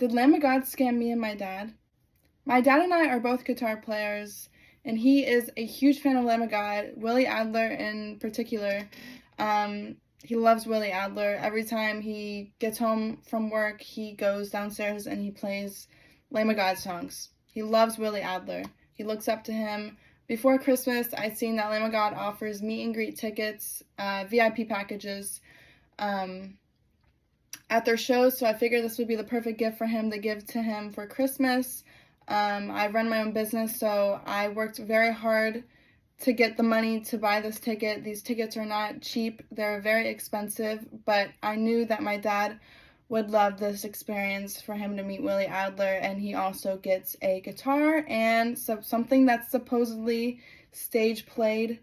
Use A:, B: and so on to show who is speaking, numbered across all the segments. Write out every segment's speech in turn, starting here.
A: Did Lamb of God scam me and my dad? My dad and I are both guitar players, and he is a huge fan of Lamb of God, Willie Adler in particular. He loves Willie Adler. Every time he gets home from work, he goes downstairs and he plays Lamb of God songs. He loves Willie Adler. He looks up to him. Before Christmas, I'd seen that Lamb of God offers meet and greet tickets, VIP packages, at their shows, so I figured this would be the perfect gift for him to give to him for Christmas. I run my own business, so I worked very hard to get the money to buy this ticket. These tickets are not cheap, they're very expensive, but I knew that my dad would love this experience for him to meet Willie Adler, and he also gets a guitar and something that's supposedly stage played.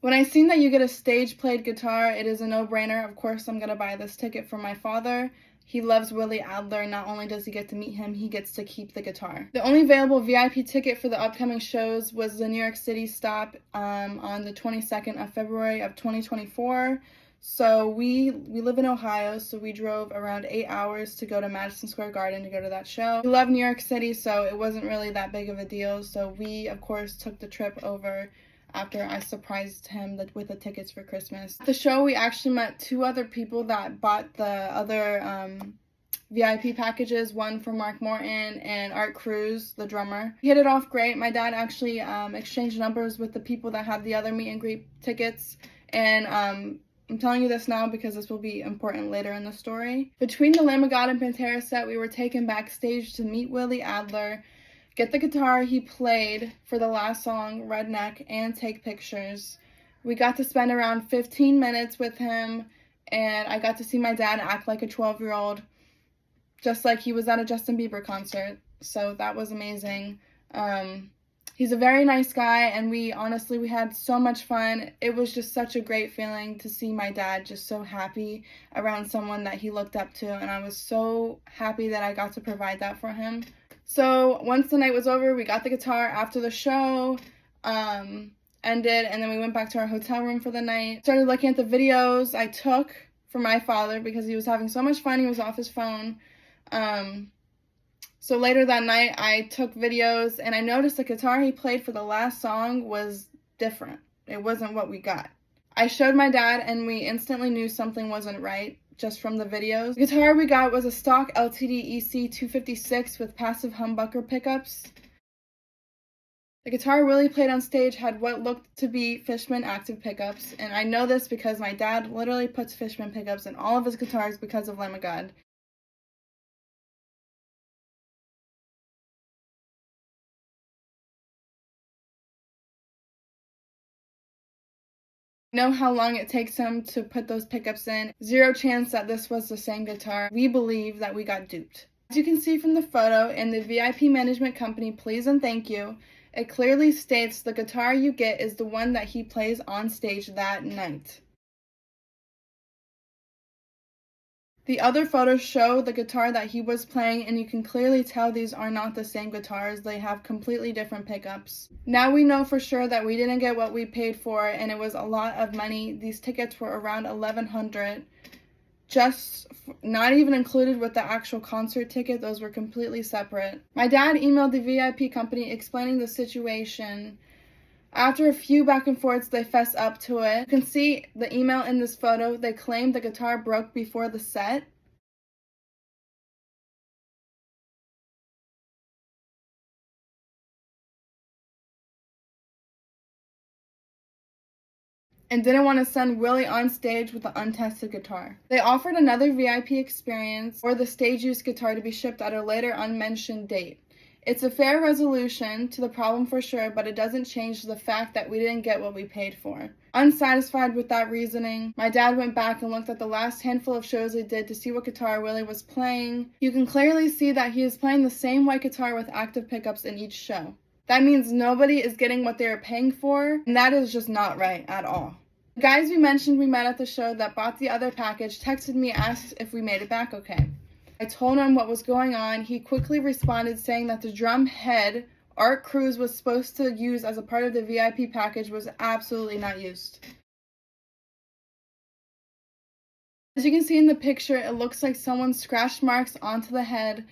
A: When I seen that you get a stage-played guitar, it is a no-brainer. Of course, I'm going to buy this ticket for my father. He loves Willie Adler. Not only does he get to meet him, he gets to keep the guitar. The only available VIP ticket for the upcoming shows was the New York City stop on the 22nd of February of 2024. So we live in Ohio, so we drove around 8 hours to go to Madison Square Garden to go to that show. We love New York City, so it wasn't really that big of a deal. So we, of course, took the trip over after I surprised him with the tickets for Christmas. At the show, we actually met two other people that bought the other VIP packages, one for Mark Morton and Art Cruz, the drummer. We hit it off great. My dad actually exchanged numbers with the people that had the other meet and greet tickets, and I'm telling you this now because this will be important later in the story. Between the Lamb of God and Pantera set, we were taken backstage to meet Willie Adler, get the guitar he played for the last song, Redneck, and take pictures. We got to spend around 15 minutes with him, and I got to see my dad act like a 12-year-old, just like he was at a Justin Bieber concert. So that was amazing. He's a very nice guy, and we had so much fun. It was just such a great feeling to see my dad just so happy around someone that he looked up to, and I was so happy that I got to provide that for him. So once the night was over, we got the guitar after the show ended, and then we went back to our hotel room for the night. Started looking at the videos I took for my father because he was having so much fun. He was off his phone. So later that night, I took videos, and I noticed the guitar he played for the last song was different. It wasn't what we got. I showed my dad, and we instantly knew something wasn't right just from the videos. The guitar we got was a stock LTD EC 256 with passive humbucker pickups. The guitar Willie played on stage had what looked to be Fishman active pickups, and I know this because my dad literally puts Fishman pickups in all of his guitars because of Lamb of God. Know how long it takes him to put those pickups in. Zero chance that this was the same guitar. We believe that we got duped. As you can see from the photo in the VIP management company please and thank you, it clearly states the guitar you get is the one that he plays on stage that night. The other photos show the guitar that he was playing, and you can clearly tell these are not the same guitars. They have completely different pickups. Now we know for sure that we didn't get what we paid for, and it was a lot of money. These tickets were around $1,100, just not even included with the actual concert ticket. Those were completely separate. My dad emailed the VIP company explaining the situation. After a few back and forths, they fess up to it. You can see the email in this photo. They claimed the guitar broke before the set. And didn't want to send Willie on stage with the untested guitar. They offered another VIP experience or the stage use guitar to be shipped at a later unmentioned date. It's a fair resolution to the problem for sure, but it doesn't change the fact that we didn't get what we paid for. Unsatisfied with that reasoning, my dad went back and looked at the last handful of shows they did to see what guitar Willie was playing. You can clearly see that he is playing the same white guitar with active pickups in each show. That means nobody is getting what they are paying for, and that is just not right at all. The guys we mentioned we met at the show that bought the other package texted me, asked if we made it back okay. I told him what was going on. He quickly responded saying that the drum head Art Cruz was supposed to use as a part of the VIP package was absolutely not used. As you can see in the picture, it looks like someone scratched marks onto the head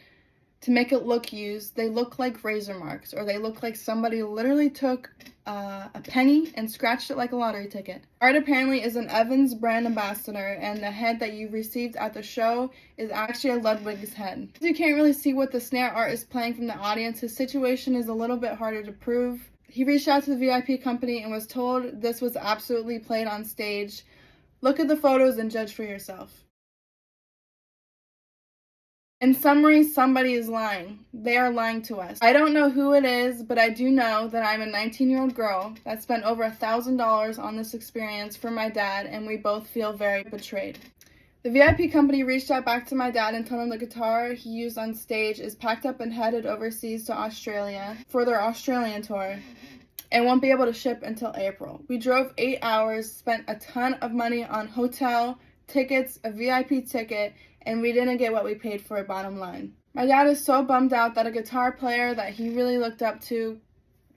A: to make it look used. They look like razor marks, or they look like somebody literally took a penny and scratched it like a lottery ticket. Art apparently is an Evans brand ambassador, and the head that you received at the show is actually a Ludwig's head. You can't really see what the snare art is playing from the audience. His situation is a little bit harder to prove. He reached out to the VIP company and was told this was absolutely played on stage. Look at the photos and judge for yourself. In summary, somebody is lying. They are lying to us. I don't know who it is, but I do know that I'm a 19-year-old girl that spent over $1,000 on this experience for my dad, and we both feel very betrayed. The VIP company reached out back to my dad and told him the guitar he used on stage is packed up and headed overseas to Australia for their Australian tour and won't be able to ship until April. We drove 8 hours, spent a ton of money on hotel, tickets, a VIP ticket, and we didn't get what we paid for, bottom line. My dad is so bummed out that a guitar player that he really looked up to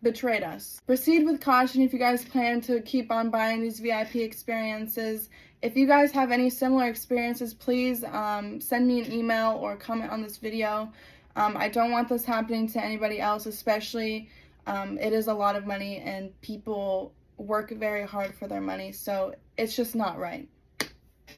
A: betrayed us. Proceed with caution if you guys plan to keep on buying these VIP experiences. If you guys have any similar experiences, please send me an email or comment on this video. I don't want this happening to anybody else, especially it is a lot of money and people work very hard for their money, so it's just not right.